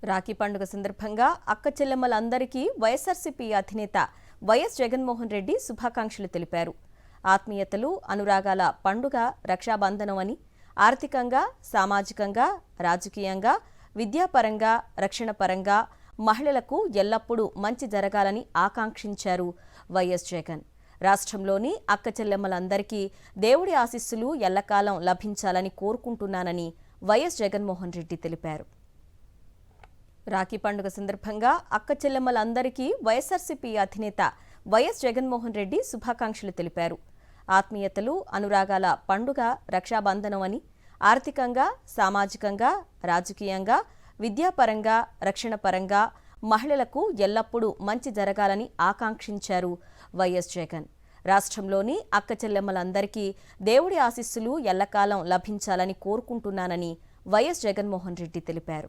రాఖీ పండుగ సందర్భంగా అక్క చెల్లెమ్మలందరికీ వైఎస్ఆర్సీపీ అధినేత వైఎస్ జగన్మోహన్ రెడ్డి శుభాకాంక్షలు తెలిపారు. ఆత్మీయతలు, అనురాగాల పండుగ రక్షాబంధనం అని, ఆర్థికంగా, సామాజికంగా, రాజకీయంగా, విద్యాపరంగా, రక్షణ పరంగా మహిళలకు ఎల్లప్పుడూ మంచి జరగాలని ఆకాంక్షించారు వైఎస్ జగన్. రాష్ట్రంలోని అక్క చెల్లెమ్మలందరికీ దేవుడి ఆశీస్సులు ఎల్లకాలం లభించాలని కోరుకుంటున్నానని వైఎస్ జగన్మోహన్ రెడ్డి తెలిపారు. రాఖీ పండుగ సందర్భంగా అక్క చెల్లెమ్మలందరికీ వైఎస్ఆర్సీపీ అధినేత వైఎస్ జగన్మోహన్ రెడ్డి శుభాకాంక్షలు తెలిపారు. ఆత్మీయతలు, అనురాగాల పండుగ రక్షాబంధనం అని, ఆర్థికంగా, సామాజికంగా, రాజకీయంగా, విద్యాపరంగా, రక్షణ పరంగా మహిళలకు ఎల్లప్పుడూ మంచి జరగాలని ఆకాంక్షించారు వైఎస్ జగన్. రాష్ట్రంలోని అక్క చెల్లెమ్మలందరికీ దేవుడి ఆశీస్సులు ఎల్లకాలం లభించాలని కోరుకుంటున్నానని వైఎస్ జగన్మోహన్ రెడ్డి తెలిపారు.